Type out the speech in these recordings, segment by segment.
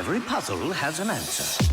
Every puzzle has an answer.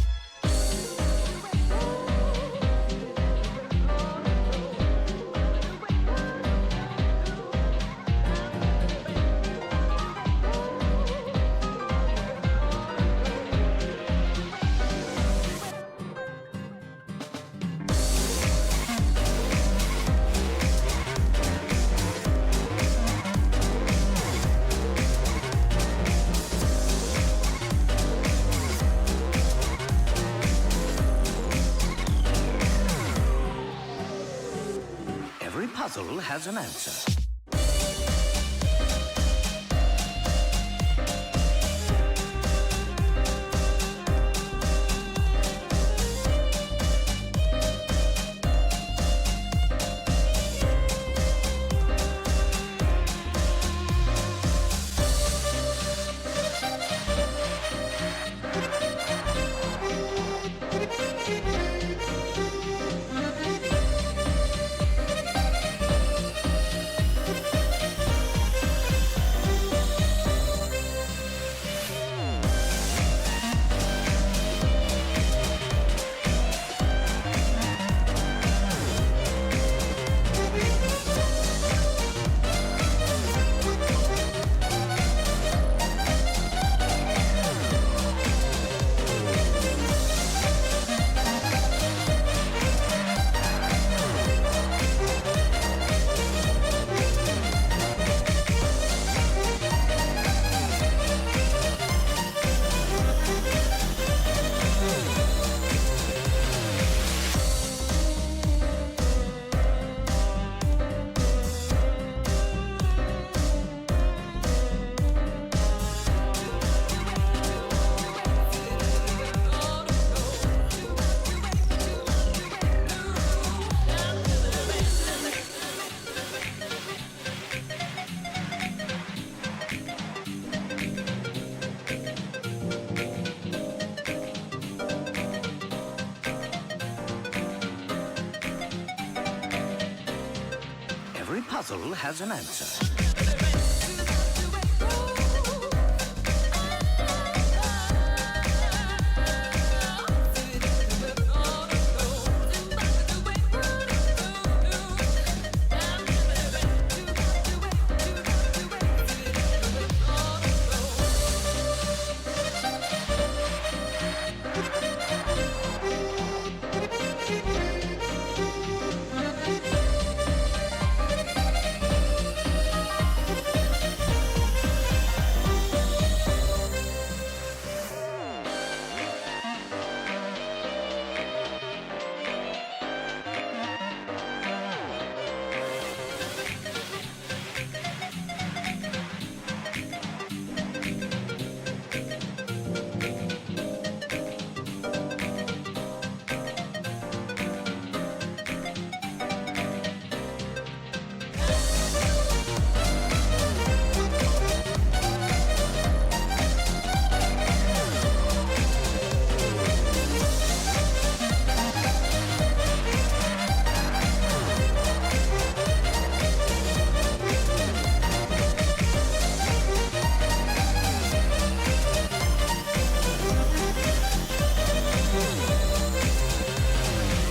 Every puzzle has an answer. Every puzzle has an answer.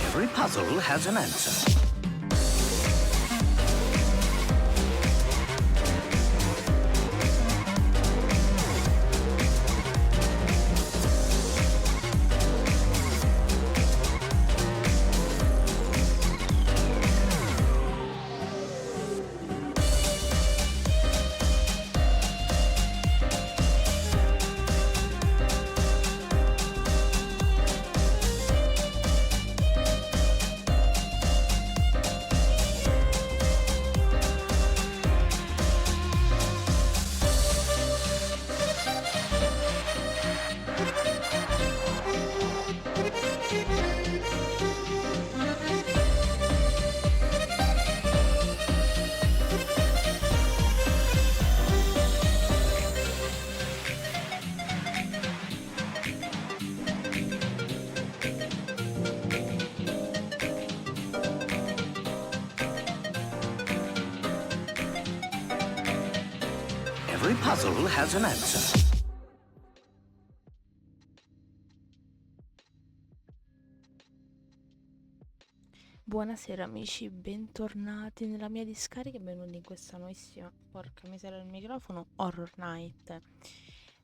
Every puzzle has an answer. Every puzzle has an answer. Buonasera amici, bentornati nella mia discarica e benvenuti in questa nuovissima, porca miseria del microfono, Horror Night.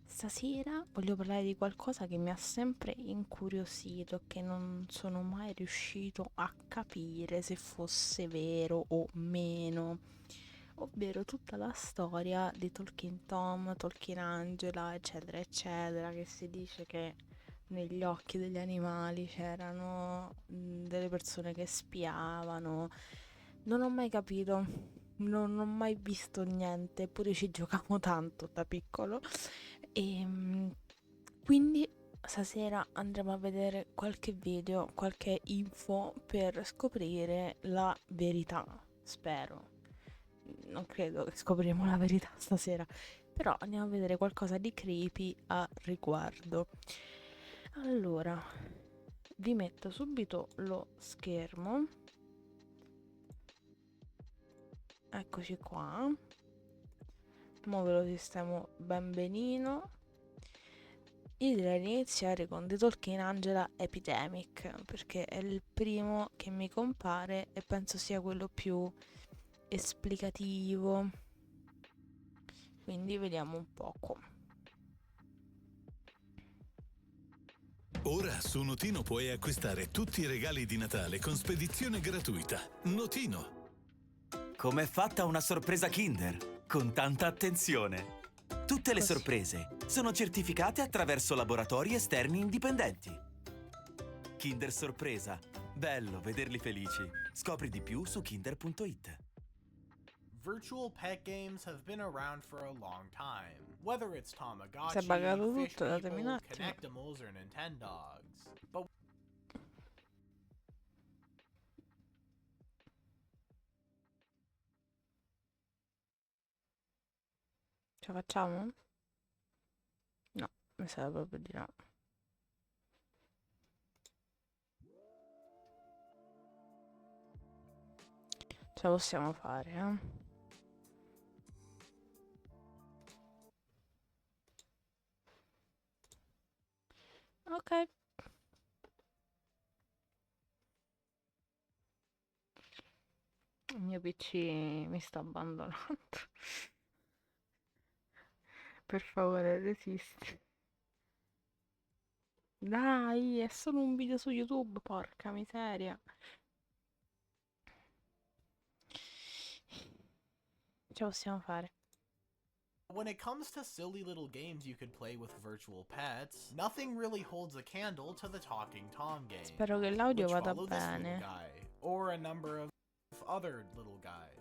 Stasera voglio parlare di qualcosa che mi ha sempre incuriosito e che non sono mai riuscito a capire se fosse vero o meno, ovvero tutta la storia di Talking Tom, Talking Angela, eccetera, eccetera, che si dice che negli occhi degli animali c'erano delle persone che spiavano. Non ho mai capito, non ho mai visto niente, eppure ci giocavo tanto da piccolo. E quindi stasera andremo a vedere qualche video, qualche info per scoprire la verità. Spero. Non credo che scopriremo la verità stasera, però andiamo a vedere qualcosa di creepy a riguardo. Allora, vi metto subito lo schermo. Eccoci qua. Mo ve lo sistemo ben benino. Io direi di iniziare con The Talking Angela Epidemic, perché è il primo che mi compare e penso sia quello più esplicativo. Quindi vediamo un poco. Ora su Notino puoi acquistare tutti i regali di Natale con spedizione gratuita. Notino. Com'è fatta una sorpresa Kinder? Con tanta attenzione. Tutte le Così. sorprese sono certificate attraverso laboratori esterni indipendenti. Kinder Sorpresa. Bello vederli felici. Scopri di più su kinder.it. Virtual pet games have been around for a long time. Whether it's Si è Tamagotchi, buggato Fish tutto, datemi un People, attimo. Connectimals, or Nintendogs. But Ce la facciamo? No, mi sa proprio di no. Ce la possiamo fare, eh? Ok. Il mio PC mi sta abbandonando. Per favore, resisti. Dai, è solo un video su YouTube, porca miseria. Ce la possiamo fare. when it comes to silly little games you could play with virtual pets, nothing really holds a candle to the Talking Tom game. Spero che l'audio which vada follow this little bene. guy, or a number of other little guys.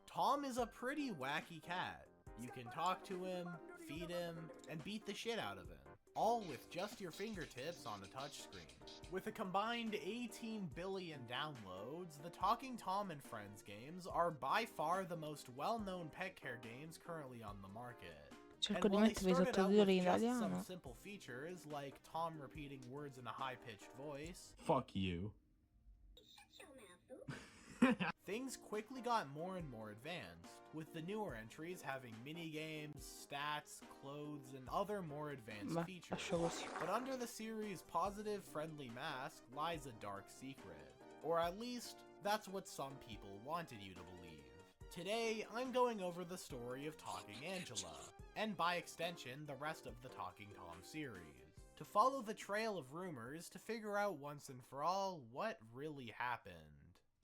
Tom is a pretty wacky cat. You can talk to him, feed him, and beat the shit out of him, all with just your fingertips on a touchscreen. With a combined 18 billion downloads, the Talking Tom and Friends games are by far the most well-known pet care games currently on the market. Cerco And di while they mettervi i started out with sottotitoli in just some italiano. simple features like Tom repeating words in a high-pitched voice, Fuck you. things quickly got more and more advanced, with the newer entries having mini-games, stats, clothes, and other more advanced Beh, features. lascio così. But under the series' positive, friendly mask lies a dark secret. Or at least, that's what some people wanted you to believe. Today, I'm going over the story of Talking Angela, and by extension, the rest of the Talking Tom series, to follow the trail of rumors to figure out once and for all what really happened.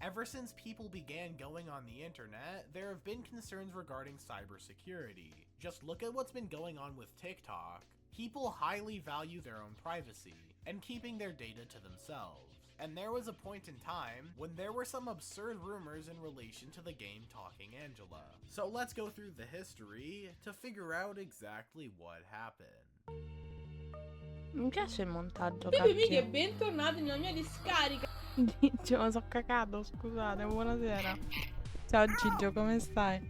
Ever since people began going on the internet, there have been concerns regarding cybersecurity. Just look at what's been going on with TikTok. People highly value their own privacy, and keeping their data to themselves. And there was a point in time when there were some absurd rumors in relation to the game Talking Angela. So let's go through the history to figure out exactly what happened. Mi piace il montaggio, Benvenuti e cacchio. bentornati nella mia discarica. Gigio, ma so cacato, scusate, buonasera. Ciao Gigio, come stai?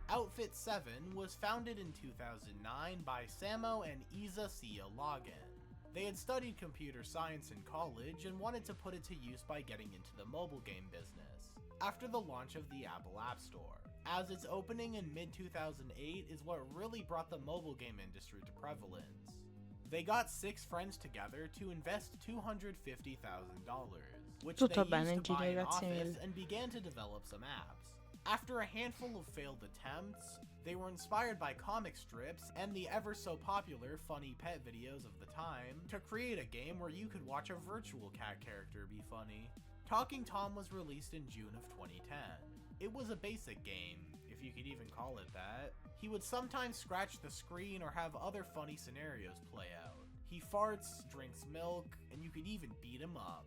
Outfit 7 was founded in 2009 by Samo and Isa Sia Login. They had studied computer science in college and wanted to put it to use by getting into the mobile game business, after the launch of the Apple App Store, as its opening in mid-2008 is what really brought the mobile game industry to prevalence. They got 6 friends together to invest $250,000, which Tutto they bene, used to buy Gigi, an grazie office mille. and began to develop some apps. After a handful of failed attempts, they were inspired by comic strips and the ever so popular funny pet videos of the time to create a game where you could watch a virtual cat character be funny. Talking Tom was released in June of 2010. It was a basic game, if you could even call it that. He would sometimes scratch the screen or have other funny scenarios play out. He farts, drinks milk, and you could even beat him up.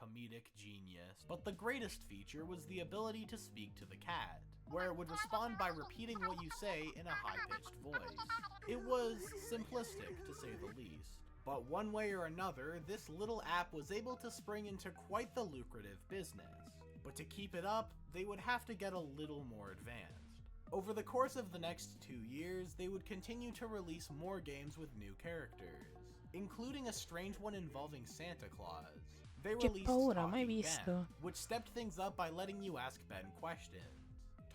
Comedic genius. But the greatest feature was the ability to speak to the cat, where it would respond by repeating what you say in a high-pitched voice. It was simplistic, to say the least. But one way or another, this little app was able to spring into quite the lucrative business. But to keep it up, they would have to get a little more advanced. Over the course of the next 2 years, they would continue to release more games with new characters, including a strange one involving Santa Claus. They Che released paura, mai Talking visto. Ben, which stepped things up by letting you ask Ben questions.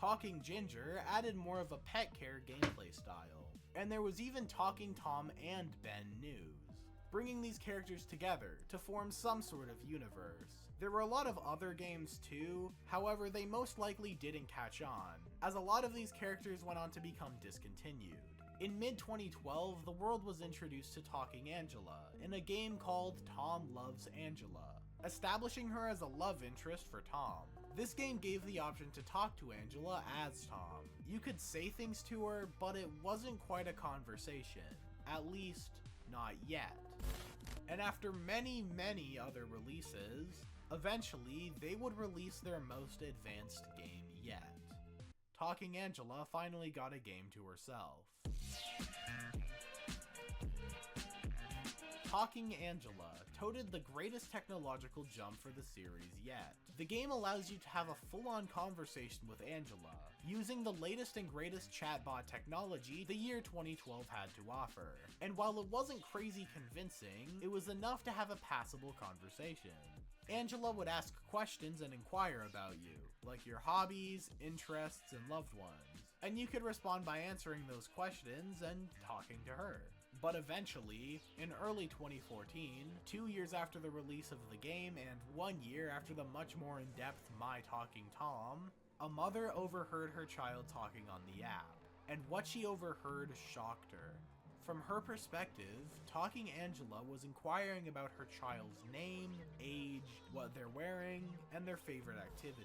Talking Ginger added more of a pet care gameplay style. And there was even Talking Tom and Ben News, bringing these characters together to form some sort of universe. There were a lot of other games too, however they most likely didn't catch on, as a lot of these characters went on to become discontinued. In mid-2012, the world was introduced to Talking Angela in a game called Tom Loves Angela, establishing her as a love interest for Tom. This game gave the option to talk to Angela as Tom. You could say things to her, but it wasn't quite a conversation. At least, not yet. And after many other releases, eventually they would release their most advanced game yet. Talking Angela finally got a game to herself. Talking Angela toted the greatest technological jump for the series yet. The game allows you to have a full-on conversation with Angela, using the latest and greatest chatbot technology the year 2012 had to offer. And while it wasn't crazy convincing, it was enough to have a passable conversation. Angela would ask questions and inquire about you, like your hobbies, interests, and loved ones. And you could respond by answering those questions and talking to her. But eventually, in early 2014, 2 years after the release of the game and 1 year after the much more in-depth My Talking Tom, a mother overheard her child talking on the app, and what she overheard shocked her. From her perspective, Talking Angela was inquiring about her child's name, age, what they're wearing, and their favorite activities.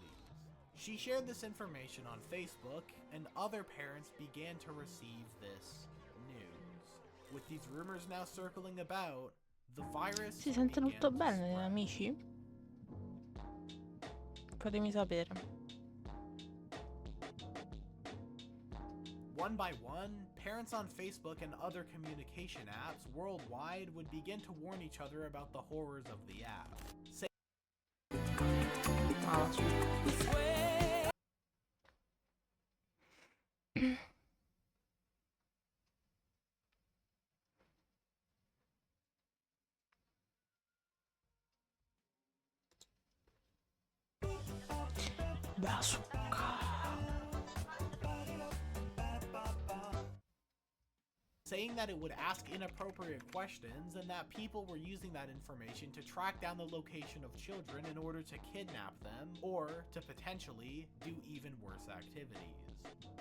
She shared this information on Facebook, and other parents began to receive this news. With these rumors now circling about, the virus Si sente began tutto to bene, spread. amici? Fatemi sapere. One by one, parents on Facebook and other communication apps worldwide would begin to warn each other about the horrors of the app. Ah, su. Bazooka. Saying that it would ask inappropriate questions and that people were using that information to track down the location of children in order to kidnap them or to potentially do even worse activities.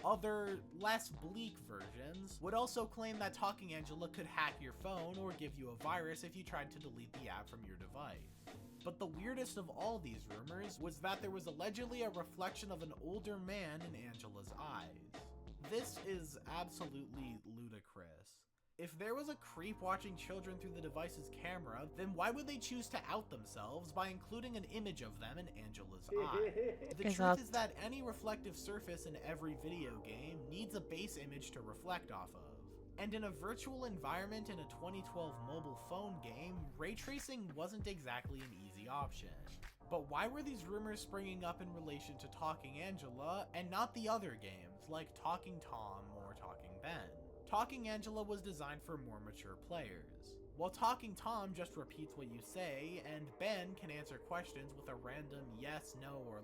Other, less bleak versions would also claim that Talking Angela could hack your phone or give you a virus if you tried to delete the app from your device. But the weirdest of all these rumors was that there was allegedly a reflection of an older man in Angela's eyes. This is absolutely ludicrous. If there was a creep watching children through the device's camera, then why would they choose to out themselves by including an image of them in Angela's eye? The truth is that any reflective surface in every video game needs a base image to reflect off of. And in a virtual environment in a 2012 mobile phone game, ray tracing wasn't exactly an easy option. But why were these rumors springing up in relation to Talking Angela and not the other games like Talking Tom or Talking Ben? Talking Angela was designed for more mature players, while Talking Tom just repeats what you say, and Ben can answer questions with a random yes, no, or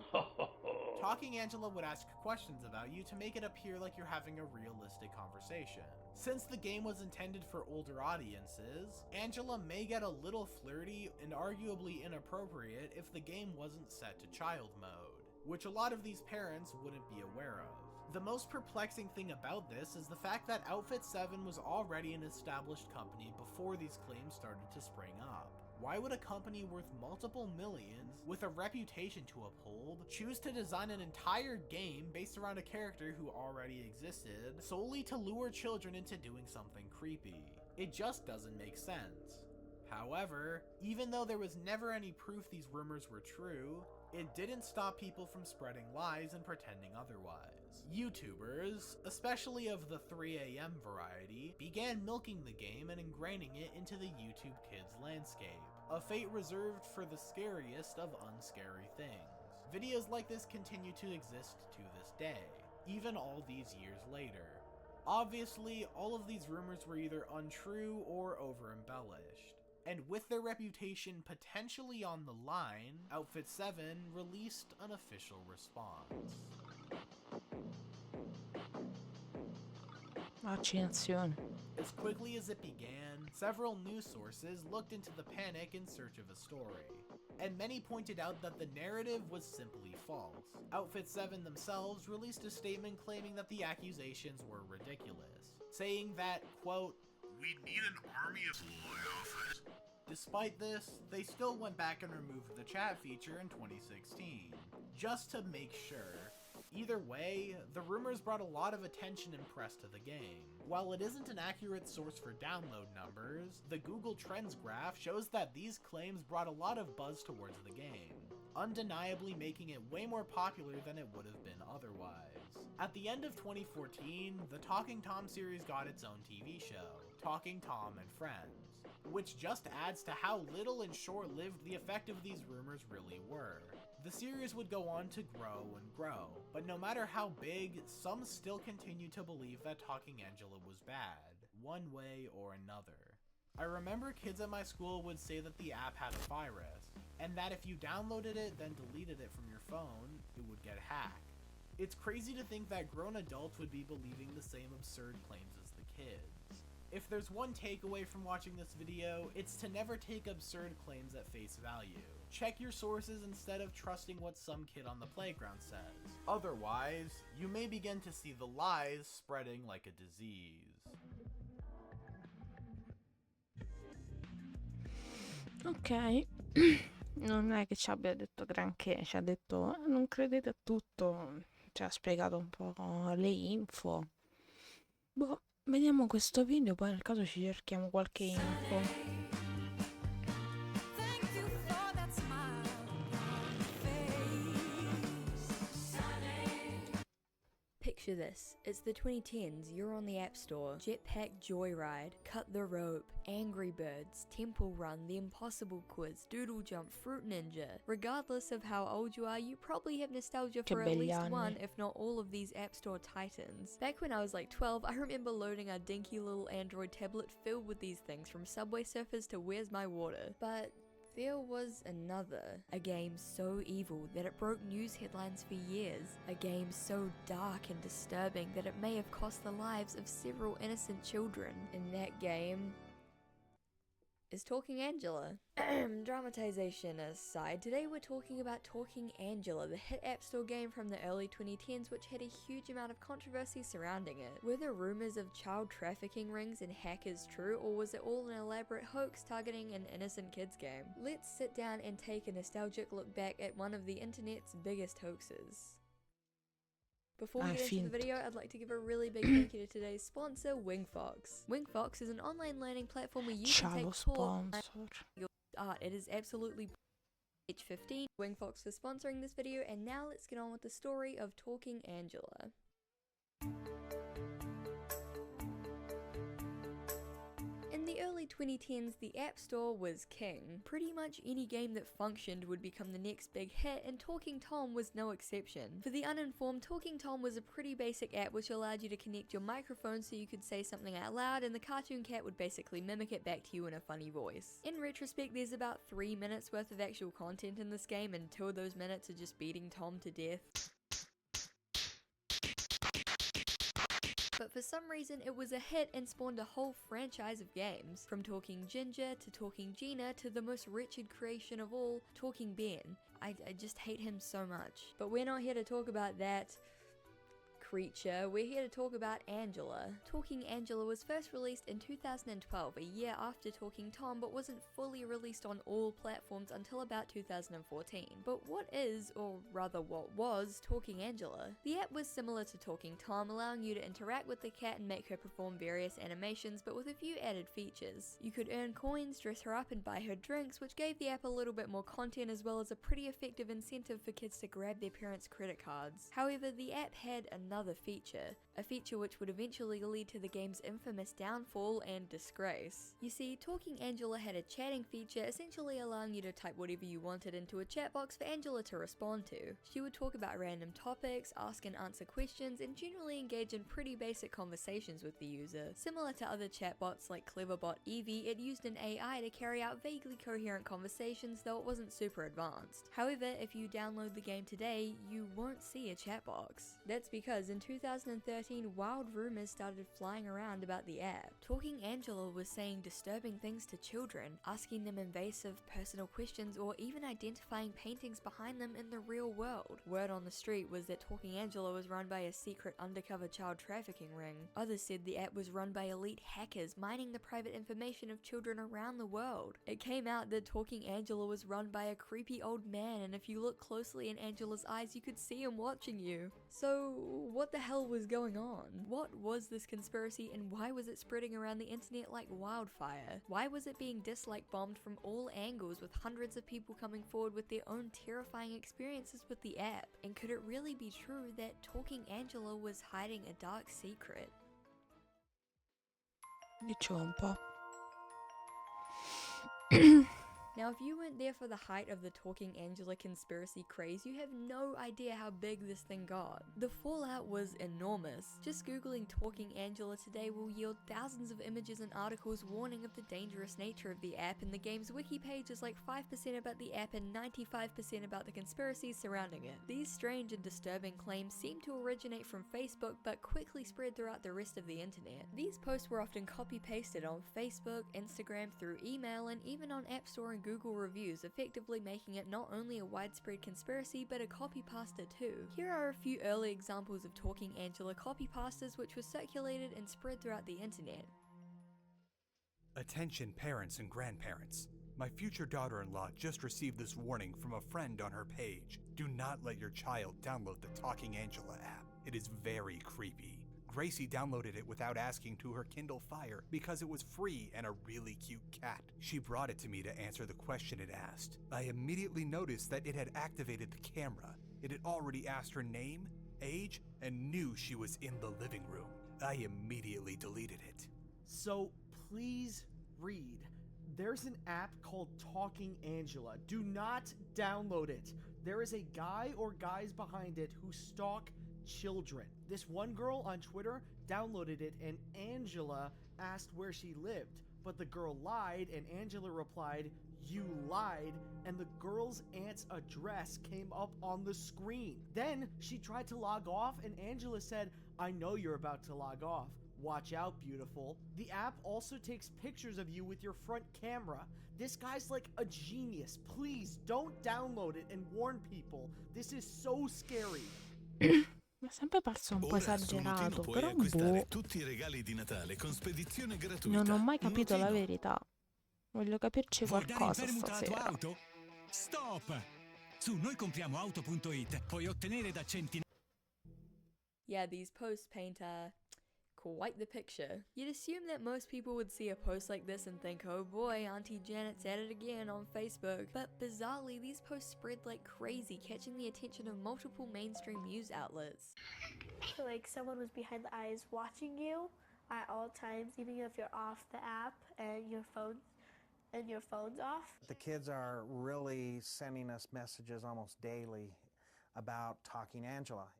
Talking Angela would ask questions about you to make it appear like you're having a realistic conversation. Since the game was intended for older audiences, Angela may get a little flirty and arguably inappropriate if the game wasn't set to child mode, which a lot of these parents wouldn't be aware of. The most perplexing thing about this is the fact that Outfit 7 was already an established company before these claims started to spring up. Why would a company worth multiple millions, with a reputation to uphold, choose to design an entire game based around a character who already existed, solely to lure children into doing something creepy? It just doesn't make sense. However, even though there was never any proof these rumors were true, it didn't stop people from spreading lies and pretending otherwise. YouTubers, especially of the 3 AM variety, began milking the game and ingraining it into the YouTube Kids landscape, a fate reserved for the scariest of unscary things. Videos like this continue to exist to this day, even all these years later. Obviously, all of these rumors were either untrue or over-embellished. And with their reputation potentially on the line, Outfit 7 released an official response. Accensione. As quickly as it began, several news sources looked into the panic in search of a story, and many pointed out that the narrative was simply false. Outfit 7 themselves released a statement claiming that the accusations were ridiculous, saying that, quote, "We need an army of lawyers." Despite this, they still went back and removed the chat feature in 2016, just to make sure. Either way, the rumors brought a lot of attention and press to the game. While it isn't an accurate source for download numbers, the Google Trends graph shows that these claims brought a lot of buzz towards the game, undeniably making it way more popular than it would have been otherwise. At the end of 2014, the Talking Tom series got its own TV show, Talking Tom and Friends, which just adds to how little and short-lived the effect of these rumors really were. The series would go on to grow and grow, but no matter how big, some still continue to believe that Talking Angela was bad, one way or another. I remember kids at my school would say that the app had a virus, and that if you downloaded it then deleted it from your phone, it would get hacked. It's crazy to think that grown adults would be believing the same absurd claims as the kids. If there's one takeaway from watching this video, it's to never take absurd claims at face value. Check your sources instead of trusting what some kid on the playground says. Otherwise, you may begin to see the lies spreading like a disease. Ok, non è che ci abbia detto granché, ci ha detto non credete a tutto, ci ha spiegato un po' le info. Boh, vediamo questo video, poi nel caso ci cerchiamo qualche info. Picture this, it's the 2010s, you're on the App Store, Jetpack Joyride, Cut the Rope, Angry Birds, Temple Run, The Impossible Quiz, Doodle Jump, Fruit Ninja. Regardless of how old you are, you probably have nostalgia for at least one, if not all of these App Store titans. Back when I was like 12, I remember loading a dinky little Android tablet filled with these things, from Subway Surfers to Where's My Water. But there was another, a game so evil that it broke news headlines for years, a game so dark and disturbing that it may have cost the lives of several innocent children. And that game is Talking Angela. Dramatization aside, today we're talking about Talking Angela, the hit App Store game from the early 2010s which had a huge amount of controversy surrounding it. Were the rumors of child trafficking rings and hackers true, or was it all an elaborate hoax targeting an innocent kids game? Let's sit down and take a nostalgic look back at one of the internet's biggest hoaxes. Before we get into the video, I'd like to give a really big thank you to today's sponsor, Wingfox. Wingfox is an online learning platform where you can take your art. It is absolutely age 15. Wingfox for sponsoring this video, and now let's get on with the story of Talking Angela. In the early 2010s, the App Store was king. Pretty much any game that functioned would become the next big hit, and Talking Tom was no exception. For the uninformed, Talking Tom was a pretty basic app which allowed you to connect your microphone so you could say something out loud, and the cartoon cat would basically mimic it back to you in a funny voice. In retrospect, there's about 3 minutes worth of actual content in this game, and 2 of those minutes are just beating Tom to death. but for some reason it was a hit and spawned a whole franchise of games. From Talking Ginger to Talking Gina to the most wretched creation of all, Talking Ben. I just hate him so much. But we're not here to talk about that creature, we're here to talk about Angela. Talking Angela was first released in 2012, a year after Talking Tom, but wasn't fully released on all platforms until about 2014. But what is, or rather what was, Talking Angela? The app was similar to Talking Tom, allowing you to interact with the cat and make her perform various animations, but with a few added features. You could earn coins, dress her up, and buy her drinks, which gave the app a little bit more content as well as a pretty effective incentive for kids to grab their parents' credit cards. However, the app had another feature, a feature which would eventually lead to the game's infamous downfall and disgrace. You see, Talking Angela had a chatting feature, essentially allowing you to type whatever you wanted into a chat box for Angela to respond to. She would talk about random topics, ask and answer questions, and generally engage in pretty basic conversations with the user. Similar to other chatbots like Cleverbot Eevee, it used an AI to carry out vaguely coherent conversations, though it wasn't super advanced. However, if you download the game today, you won't see a chat box. That's because in 2013, wild rumors started flying around about the app. Talking Angela was saying disturbing things to children, asking them invasive personal questions, or even identifying paintings behind them in the real world. Word on the street was that Talking Angela was run by a secret undercover child trafficking ring. Others said the app was run by elite hackers mining the private information of children around the world. It came out that Talking Angela was run by a creepy old man, and if you look closely in Angela's eyes, you could see him watching you. So, what the hell was going on? What was this conspiracy, and why was it spreading around the internet like wildfire? Why was it being dislike bombed from all angles, with hundreds of people coming forward with their own terrifying experiences with the app? And could it really be true that Talking Angela was hiding a dark secret? Diciamo un po'. Now, if you weren't there for the height of the Talking Angela conspiracy craze, you have no idea how big this thing got. The fallout was enormous. Just googling Talking Angela today will yield thousands of images and articles warning of the dangerous nature of the app, and the game's wiki page is like 5% about the app and 95% about the conspiracies surrounding it. These strange and disturbing claims seem to originate from Facebook, but quickly spread throughout the rest of the internet. These posts were often copy-pasted on Facebook, Instagram, through email, and even on App Store and Google reviews, effectively making it not only a widespread conspiracy but a copy-pasta too. Here are a few early examples of Talking Angela copy-pastas which were circulated and spread throughout the internet. Attention parents and grandparents. My future daughter-in-law just received this warning from a friend on her page. Do not let your child download the Talking Angela app. It is very creepy. Gracie downloaded it without asking to her Kindle Fire because it was free and a really cute cat. She brought it to me to answer the question it asked. I immediately noticed that it had activated the camera. It had already asked her name, age, and knew she was in the living room. I immediately deleted it. So please read. There's an app called Talking Angela. Do not download it. There is a guy or guys behind it who stalk children. This one girl on Twitter downloaded it, and Angela asked where she lived, but the girl lied, and Angela replied, "You lied," and the girl's aunt's address came up on the screen. Then she tried to log off, and Angela said, "I know you're about to log off. Watch out, beautiful." The app also takes pictures of you with your front camera. This guy's like a genius. Please don't download it and warn people. This is so scary. Mi è sempre parso un po' Ora su esagerato, Notino puoi però acquistare tutti i regali di Natale con spedizione gratuita. non ho mai capito la Notino. verità. Voglio capirci Vuoi dare in qualcosa permuta la tua stasera. auto? Stop! Su noicompriamoauto.it puoi ottenere da centinaia. Yeah, these posts paint quite the picture. You'd assume that most people would see a post like this and think, oh boy, Auntie Janet's at it again on Facebook. But bizarrely, these posts spread like crazy, catching the attention of multiple mainstream news outlets. So like someone was behind the eyes watching you at all times, even if you're off the app and your phone's off. The kids are really sending us messages almost daily about Talking Angela.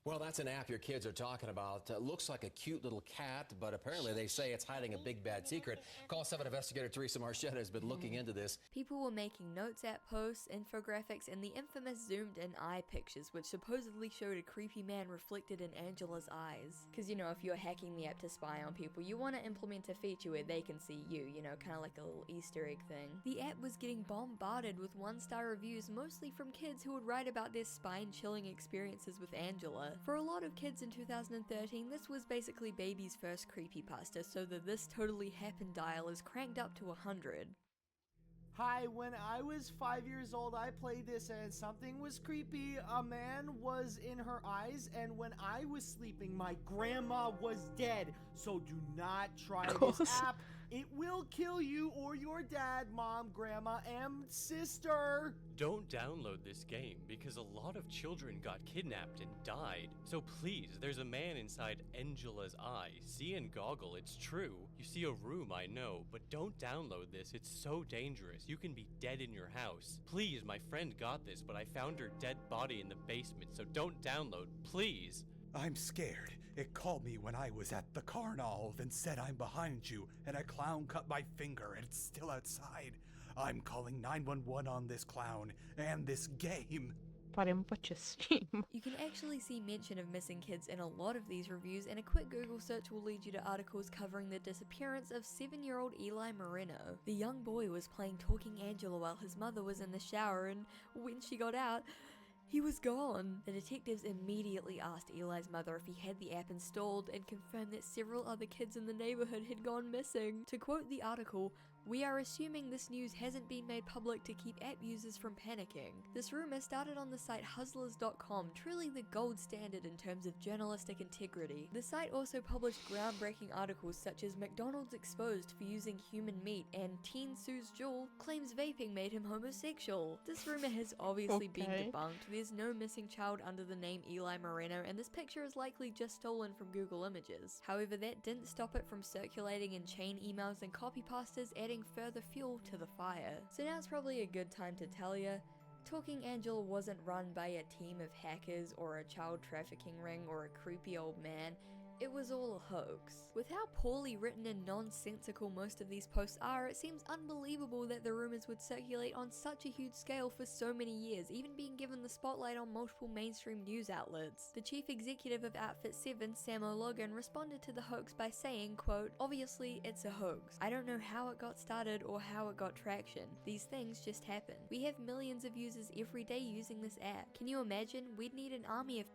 Well, that's an app your kids are talking about. Looks like a cute little cat, but apparently they say it's hiding a big bad secret. Call 7 investigator Teresa Marchetta has been looking into this. People were making notes app posts, infographics, and the infamous zoomed-in eye pictures, which supposedly showed a creepy man reflected in Angela's eyes. Because, you know, if you're hacking the app to spy on people, you want to implement a feature where they can see you, you know, kind of like a little Easter egg thing. The app was getting bombarded with 1-star reviews, mostly from kids who would write about their spine-chilling experiences with Angela. For a lot of kids in 2013, this was basically baby's first creepypasta, so the "this totally happened" dial is cranked up to 100. Hi, when I was 5 years old, I played this and something was creepy. A man was in her eyes, and when I was sleeping, my grandma was dead. So do not try this app. It will kill you or your dad, mom, grandma, and sister. Don't download this game because a lot of children got kidnapped and died. So please, there's a man inside Angela's eye. See and goggle, it's true. You see a room, I know, but don't download this. It's so dangerous. You can be dead in your house. Please, my friend got this, but I found her dead body in the basement, so don't download, please. I'm scared. It called me when I was at the carnival and said I'm behind you, and a clown cut my finger and it's still outside. I'm calling 911 on this clown and this game. Pare un po' eccessivo. You can actually see mention of missing kids in a lot of these reviews, and a quick Google search will lead you to articles covering the disappearance of 7-year-old Eli Moreno. The young boy was playing Talking Angela while his mother was in the shower, and when she got out, he was gone. The detectives immediately asked Eli's mother if he had the app installed and confirmed that several other kids in the neighborhood had gone missing. To quote the article, "We are assuming this news hasn't been made public to keep app users from panicking." This rumor started on the site hustlers.com, truly the gold standard in terms of journalistic integrity. The site also published groundbreaking articles such as "McDonald's exposed for using human meat" and "Teen sues Jewel, claims vaping made him homosexual." This rumor has obviously been debunked. There's no missing child under the name Eli Moreno, and this picture is likely just stolen from Google Images. However, that didn't stop it from circulating in chain emails and copypastas, adding further fuel to the fire. So now it's probably a good time to tell you, Talking Angela wasn't run by a team of hackers or a child trafficking ring or a creepy old man. It was all a hoax. With how poorly written and nonsensical most of these posts are, it seems unbelievable that the rumors would circulate on such a huge scale for so many years, even being given the spotlight on multiple mainstream news outlets. The chief executive of Outfit 7, Sam O'Logan, responded to the hoax by saying, quote, "Obviously, it's a hoax. I don't know how it got started or how it got traction. These things just happen. We have millions of users every day using this app. Can you imagine? We'd need an army of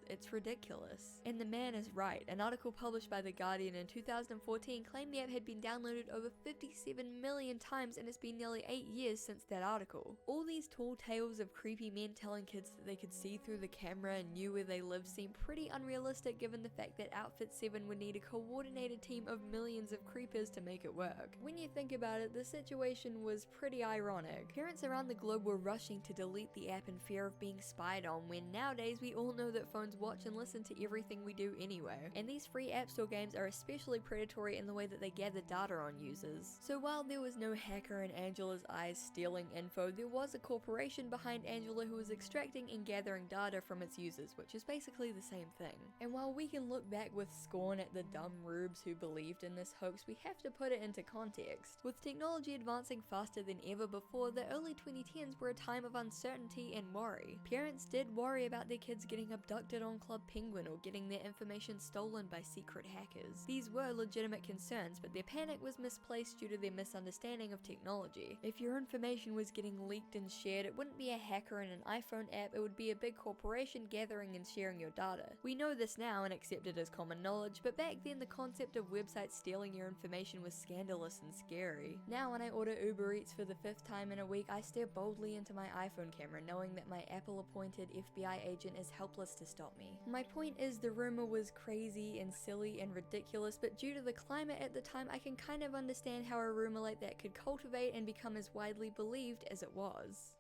It's ridiculous." And the man is right. An article published by The Guardian in 2014 claimed the app had been downloaded over 57 million times, and it's been nearly 8 years since that article. All these tall tales of creepy men telling kids that they could see through the camera and knew where they lived seem pretty unrealistic, given the fact that Outfit 7 would need a coordinated team of millions of creepers to make it work. When you think about it, the situation was pretty ironic. Parents around the globe were rushing to delete the app in fear of being spied on, when nowadays we all know that phones watch and listen to everything we do anyway. And these free App Store games are especially predatory in the way that they gather data on users. So while there was no hacker in Angela's eyes stealing info, there was a corporation behind Angela who was extracting and gathering data from its users, which is basically the same thing. And while we can look back with scorn at the dumb rubes who believed in this hoax, we have to put it into context. With technology advancing faster than ever before, the early 2010s were a time of uncertainty and worry. Parents did worry about their kids getting abducted on Club Penguin or getting their information stolen by secret hackers. These were legitimate concerns, but their panic was misplaced due to their misunderstanding of technology. If your information was getting leaked and shared, it wouldn't be a hacker in an iPhone app, it would be a big corporation gathering and sharing your data. We know this now and accept it as common knowledge, but back then the concept of websites stealing your information was scandalous and scary. Now when I order Uber Eats for the 5th time in a week, I stare boldly into my iPhone camera, knowing that my Apple-appointed FBI agent is helpless to stop me. My point is, the rumor was crazy and silly and ridiculous, but due to the climate at the time, I can kind of understand how a rumor like that could cultivate and become as widely believed as it was.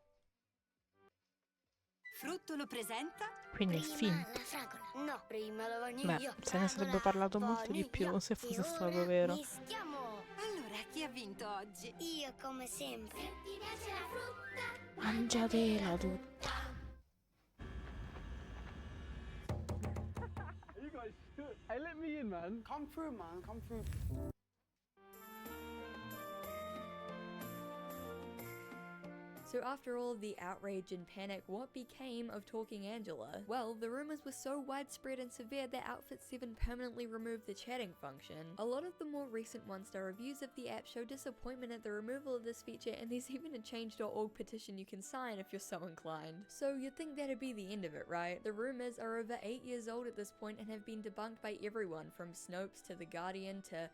Fruttolo presenta. Quindi il film. No, prima la vaniglia. Beh, se ne sarebbe parlato molto di più se fosse stato vero. Allora, chi ha vinto oggi? Io, come sempre. Se ti piace la frutta, mangiatela tutta. Hey, let me in, man. Come through, man. Come through. So after all of the outrage and panic, what became of Talking Angela? Well, the rumors were so widespread and severe that Outfit 7 permanently removed the chatting function. A lot of the more recent one-star reviews of the app show disappointment at the removal of this feature, and there's even a change.org petition you can sign if you're so inclined. So you'd think that'd be the end of it, right? The rumors are over 8 years old at this point and have been debunked by everyone, from Snopes to The Guardian to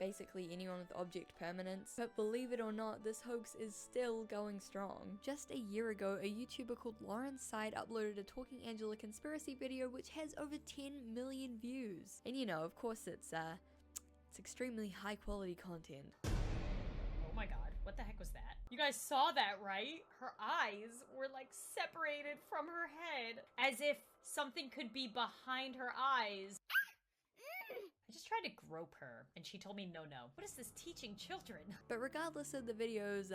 basically anyone with object permanence. But believe it or not, this hoax is still going strong. Just a year ago, a YouTuber called Lauren Side uploaded a Talking Angela conspiracy video which has over 10 million views. And you know, of course it's extremely high quality content. Oh my god, what the heck was that? You guys saw that, right? Her eyes were like separated from her head, as if something could be behind her eyes. I just tried to grope her, and she told me no. What is this teaching children? But regardless of the video's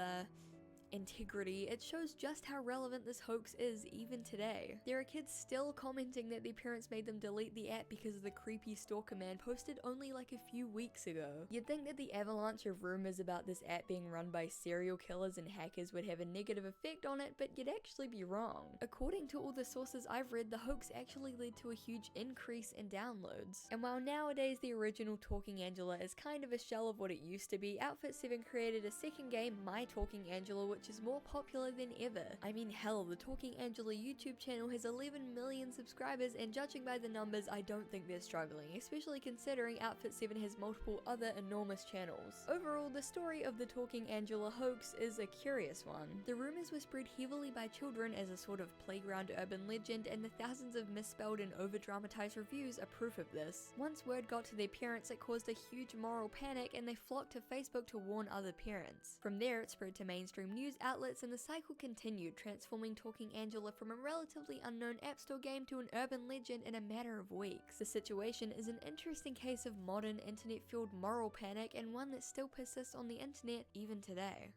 integrity, it shows just how relevant this hoax is even today. There are kids still commenting that their parents made them delete the app because of the creepy stalker man posted only like a few weeks ago. You'd think that the avalanche of rumors about this app being run by serial killers and hackers would have a negative effect on it, but you'd actually be wrong. According to all the sources I've read, the hoax actually led to a huge increase in downloads. And while nowadays the original Talking Angela is kind of a shell of what it used to be, Outfit 7 created a second game, My Talking Angela, which is more popular than ever. I mean, hell, the Talking Angela YouTube channel has 11 million subscribers, and judging by the numbers, I don't think they're struggling, especially considering Outfit 7 has multiple other enormous channels. Overall, the story of the Talking Angela hoax is a curious one. The rumors were spread heavily by children as a sort of playground urban legend, and the thousands of misspelled and over-dramatized reviews are proof of this. Once word got to their parents, it caused a huge moral panic, and they flocked to Facebook to warn other parents. From there, it spread to mainstream news outlets, and the cycle continued, transforming Talking Angela from a relatively unknown App Store game to an urban legend in a matter of weeks. The situation is an interesting case of modern internet-fueled moral panic, and one that still persists on the internet even today.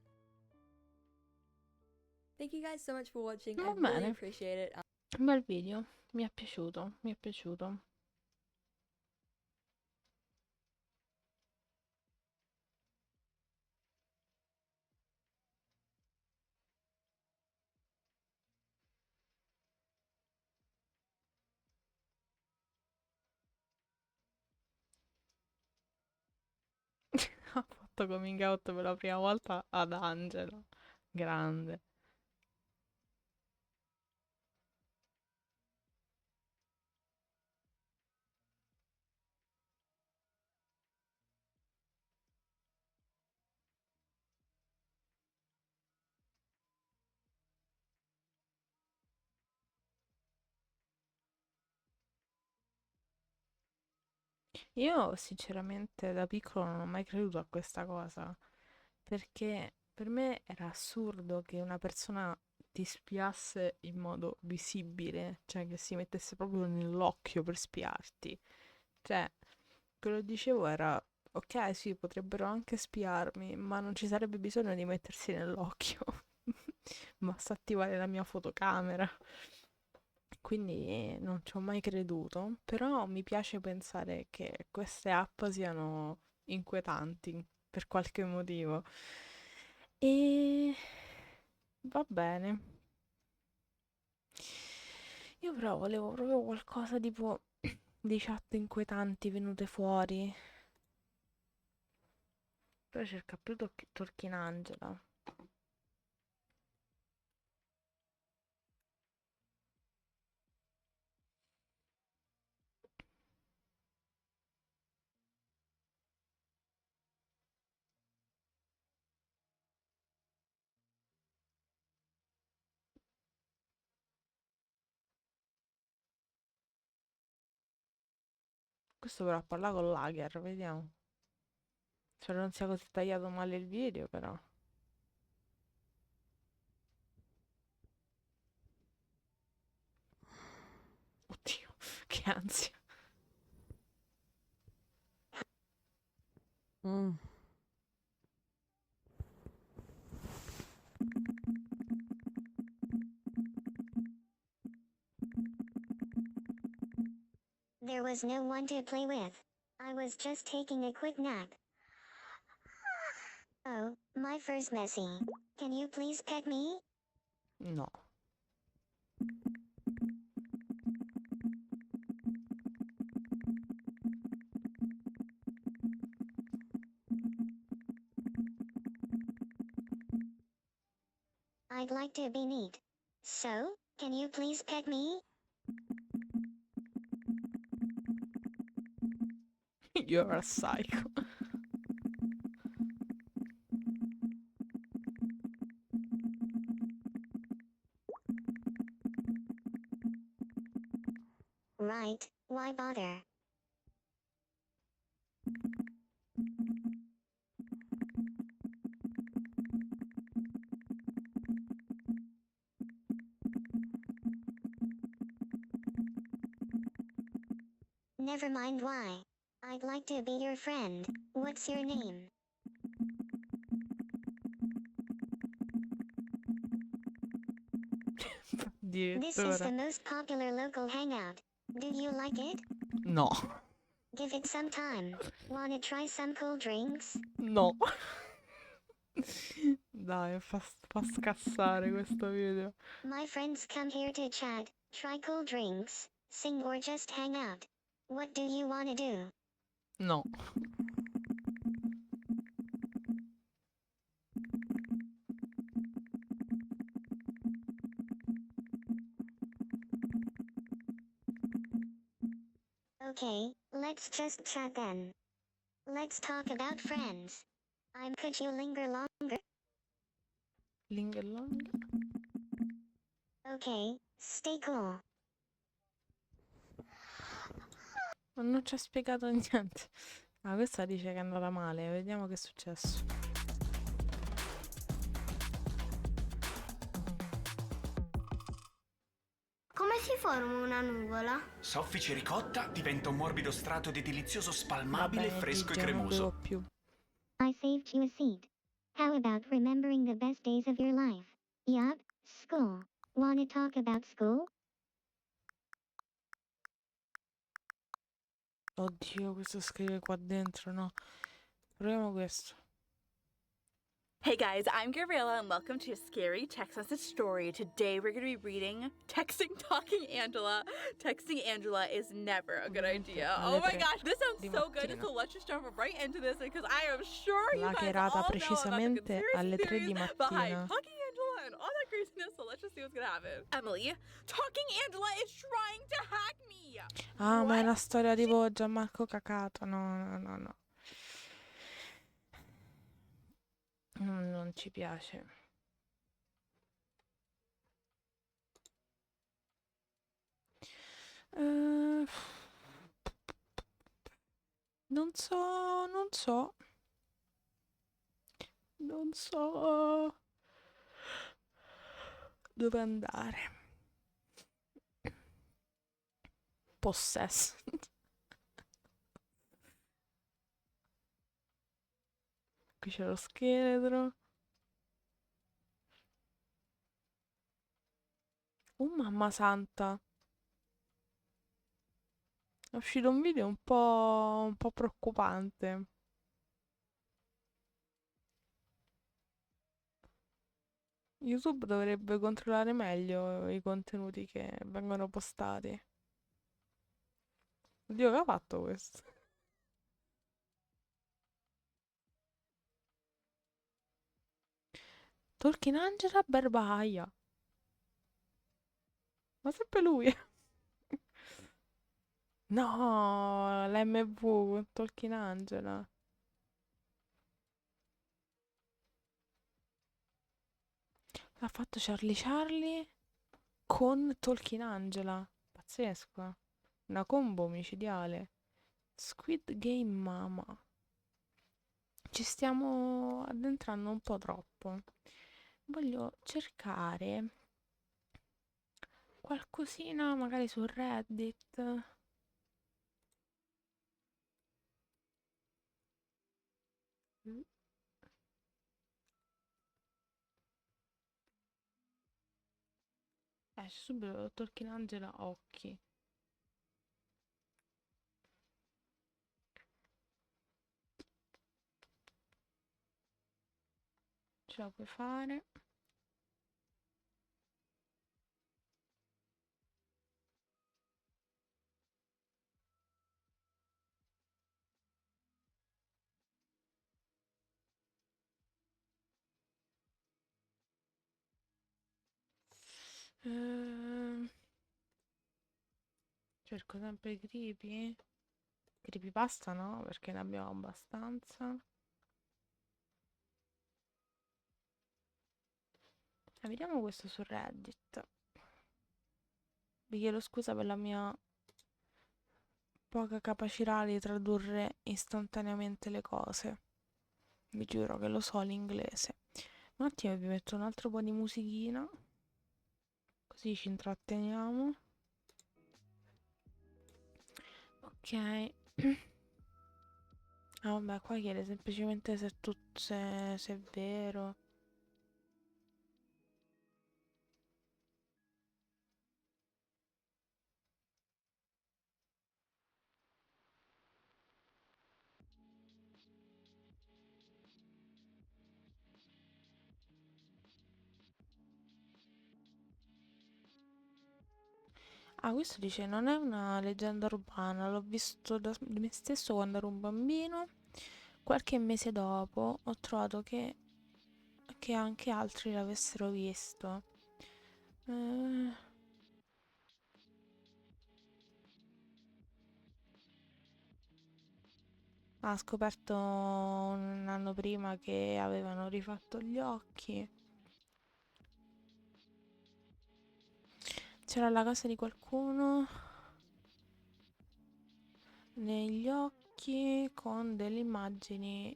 Thank you guys so much for watching, I really appreciate it. Un bel video, mi è piaciuto, mi è piaciuto. Ha fatto coming out per la prima volta ad Angela. Grande. Io sinceramente da piccolo non ho mai creduto a questa cosa, perché per me era assurdo che una persona ti spiasse in modo visibile, cioè che si mettesse proprio nell'occhio per spiarti. Cioè, quello che dicevo era, ok, sì, potrebbero anche spiarmi, ma non ci sarebbe bisogno di mettersi nell'occhio. Basta attivare la mia fotocamera. Quindi non ci ho mai creduto, però mi piace pensare che queste app siano inquietanti per qualche motivo. E va bene. Io però volevo proprio qualcosa tipo di chat inquietanti venute fuori. Però cerca più Talking Angela. Questo però parla con Lager, vediamo. Spero non sia così tagliato male il video, però. Oddio, che ansia. The There was no one to play with. I was just taking a quick nap. Oh, my fur's messy. Can you please pet me? No. I'd like to be neat. So, can you please pet me? You're a psycho. Right, why bother? Never mind why. I'd like to be your friend. What's your name? This is the most popular local hangout. Do you like it? No. Give it some time. Wanna try some cool drinks? No. Dai, fa scassare questo video. My friends come here to chat, try cool drinks, sing or just hang out. What do you wanna do? No. Okay, let's just chat then. Let's talk about friends. Could you linger longer? Linger longer? Okay, stay cool. Ma non ci ha spiegato niente. Ah, questa dice che è andata male. Vediamo che è successo. Come si forma una nuvola? Soffice ricotta diventa un morbido strato di delizioso spalmabile, Vabbè, fresco e Gigi, non devo cremoso. più. I saved you a seat. How about remembering the best days of your life? Yup, school. Wanna talk about school? Oddio, questo scrive qua dentro, no. Proviamo questo. Hey guys, I'm Gabriella and welcome to a scary text message story. Today we're going to be reading Texting Talking Angela. Texting Angela is never a good idea. Oh my gosh, this sounds so good, so let's just jump right into this because I am sure you guys all know about the precisamente alle 3 di behind mattina. Talking Angela and all that craziness, so let's just see what's going to happen. Emily, Talking Angela is trying to hack me! Ah, ma è una storia tipo Gianmarco Cacato. No. Non ci piace. Non so dove andare. Possesso. Qui c'è lo scheletro. Oh mamma santa. È uscito un video un po' preoccupante. YouTube dovrebbe controllare meglio i contenuti che vengono postati. Oddio, che ha fatto questo? Tolkien Angela Barbaia. Ma sempre lui. No, l'MV con Tolkien Angela. L'ha fatto Charlie con Tolkien Angela. Pazzesco. Una combo omicidiale. Squid Game Mama. Ci stiamo addentrando un po' troppo. Voglio cercare qualcosina magari su Reddit. Esce subito Tolkien Angela occhi. ce la puoi fare. Cerco sempre i creepy. Creepypasta no, perché ne abbiamo abbastanza. Vediamo questo su Reddit. Vi chiedo scusa per la mia poca capacità di tradurre istantaneamente le cose. Vi giuro che lo so l'inglese. Un attimo vi metto un altro po' di musichina. Così ci intratteniamo. Ok. Ah vabbè, qua chiede semplicemente se è vero. Ah, questo dice non è una leggenda urbana, l'ho visto da me stesso quando ero un bambino. Qualche mese dopo ho trovato che anche altri l'avessero visto. Ha scoperto un anno prima che avevano rifatto gli occhi. C'era la casa di qualcuno negli occhi con delle immagini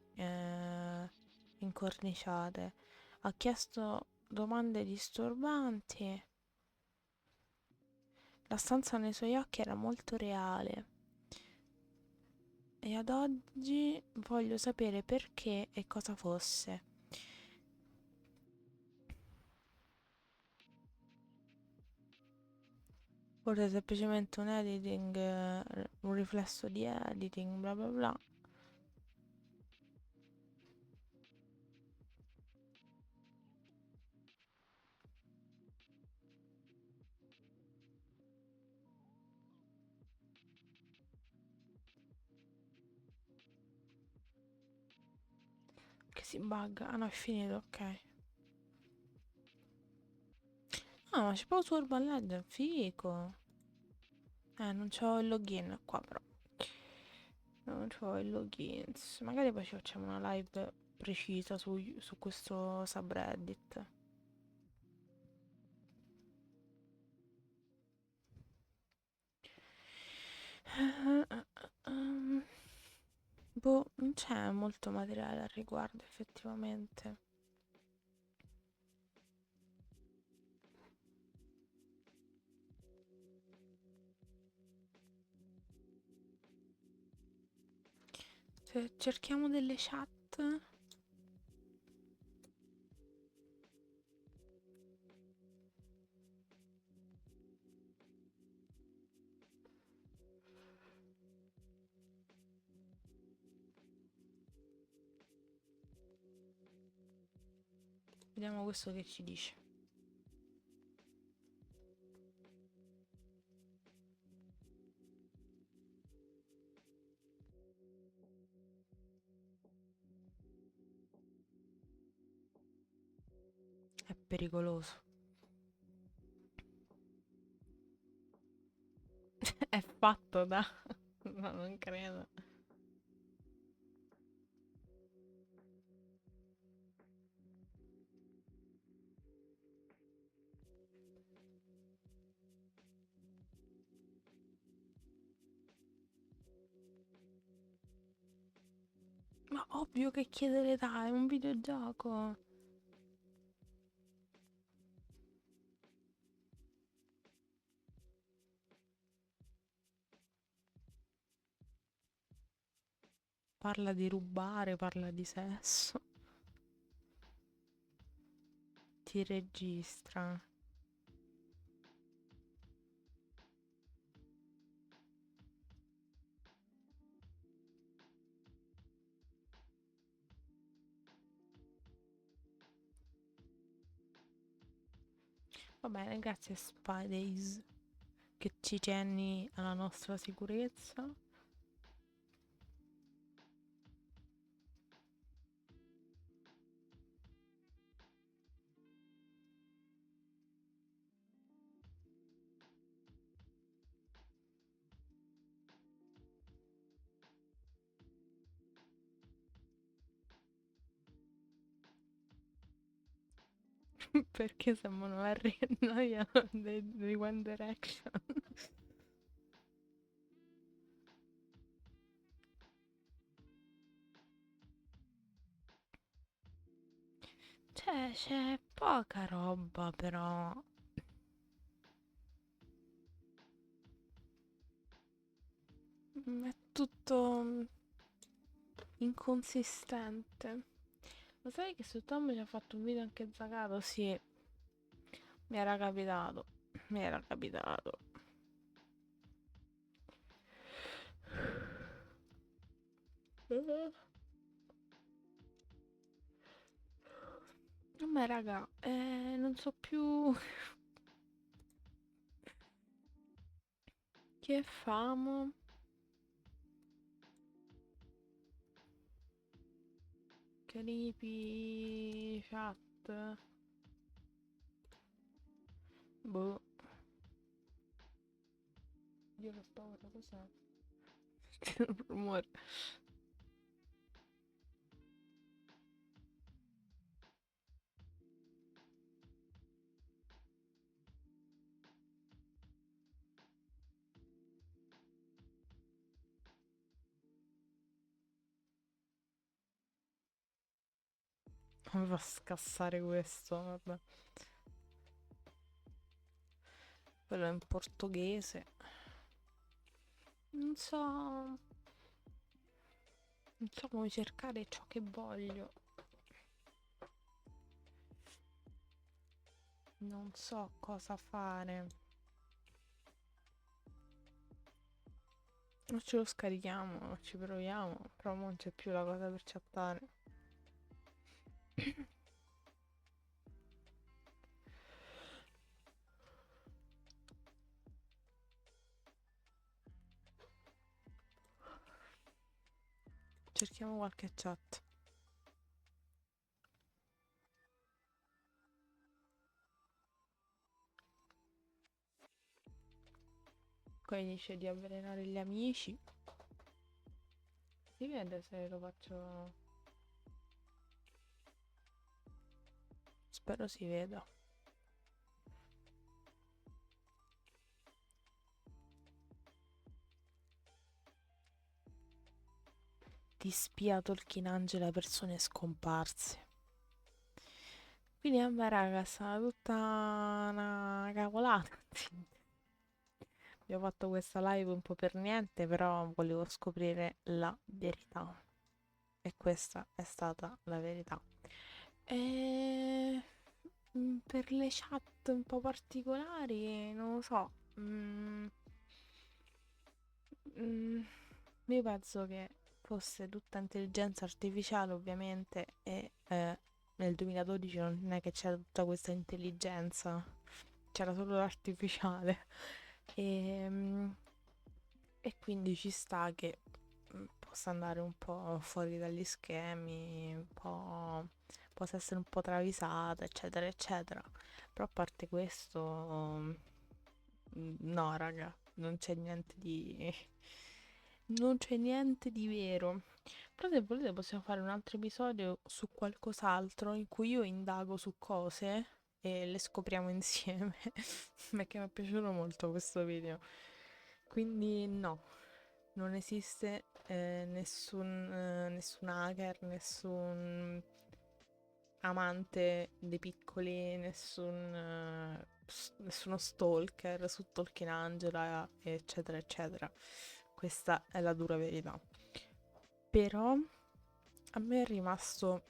incorniciate. Ha chiesto domande disturbanti. La stanza nei suoi occhi era molto reale. E ad oggi voglio sapere perché e cosa fosse. Forse semplicemente un editing, un riflesso di editing, bla bla bla. Che si bugga. Ah no, è finito, ok. Ah, ma c'è proprio su Urban Legend, figo. Non c'ho il login qua però. Non c'ho il login. Magari poi ci facciamo una live precisa su questo subreddit. Boh, non c'è molto materiale al riguardo effettivamente. Cerchiamo delle chat. Vediamo questo che ci dice. È pericoloso. È fatto da... No, non credo. Ma ovvio che chiede l'età, è un videogioco. Parla di rubare, parla di sesso. Ti registra. Va bene, grazie Spydays che ci tieni alla nostra sicurezza. Perché sembrano Harry e Noia dei One Direction. Cioè, c'è poca roba però. È tutto inconsistente. Ma sai che su Tom ci ha fatto un video anche Zagato? Sì, mi era capitato. Mi era capitato. Vabbè raga, non so più che famo. Creepy chat. Boh. Dio che paura, cos'è? C'è un rumore. Come fa a scassare questo? Vabbè. Quello è in portoghese. Non so. Non so come cercare ciò che voglio. Non so cosa fare. O ce lo scarichiamo, o ci proviamo. Però non c'è più la cosa per chattare. Cerchiamo qualche chat. Poi dice di avvelenare gli amici. Si vede se lo faccio. Spero si veda. Ti spia Tolkien Angela persone scomparse. Quindi a me raga, è stata tutta una cavolata. Abbiamo fatto questa live un po' per niente, però volevo scoprire la verità. E questa è stata la verità. E per le chat un po' particolari, non lo so. Io penso che fosse tutta intelligenza artificiale, ovviamente, e nel 2012 non è che c'era tutta questa intelligenza, c'era solo l'artificiale. E quindi ci sta che possa andare un po' fuori dagli schemi, possa essere un po' travisata, eccetera, eccetera. Però a parte questo, no, raga, non c'è niente di. Non c'è niente di vero. Però se volete possiamo fare un altro episodio su qualcos'altro in cui io indago su cose e le scopriamo insieme. Perché mi è piaciuto molto questo video. Quindi no, non esiste nessun hacker, nessun amante dei piccoli, nessuno stalker su Tolkien Angela, eccetera, eccetera. Questa è la dura verità. Però a me è rimasto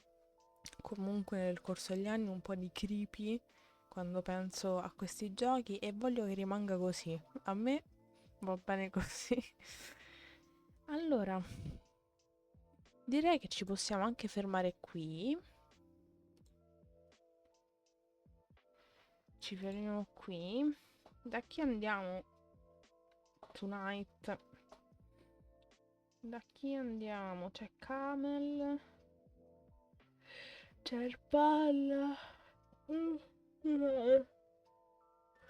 comunque nel corso degli anni un po' di creepy quando penso a questi giochi e voglio che rimanga così. A me va bene così. Allora, direi che ci possiamo anche fermare qui. ci fermiamo qui. Da chi andiamo tonight? Da chi andiamo? C'è Camel, c'è il Palla.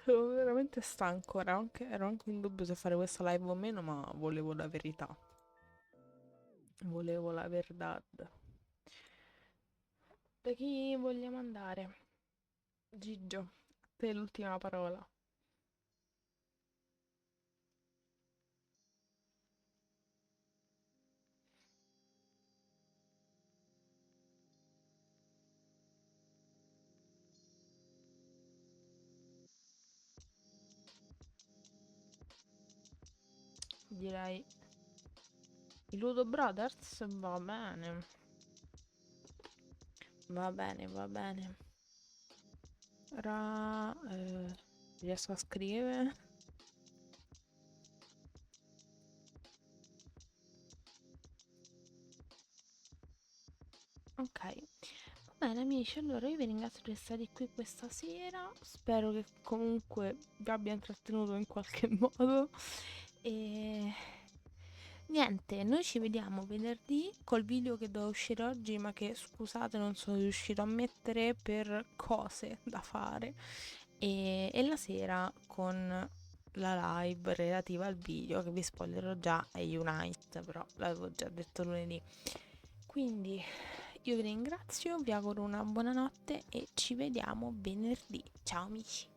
Sono veramente stanco, ero anche in dubbio se fare questa live o meno, ma volevo la verità. Volevo la verdad. Da chi vogliamo andare? Gigio, a te l'ultima parola. Direi i Ludo Brothers, va bene. Va bene, va bene. Ora riesco a scrivere. Ok, va bene amici, allora io vi ringrazio di essere qui questa sera, spero che comunque vi abbia intrattenuto in qualche modo e niente, noi ci vediamo venerdì col video che doveva uscire oggi ma che scusate non sono riuscito a mettere per cose da fare e la sera con la live relativa al video che vi spoilerò già è Unite, però l'avevo già detto lunedì. Quindi io vi ringrazio, vi auguro una buona notte e ci vediamo venerdì. Ciao amici!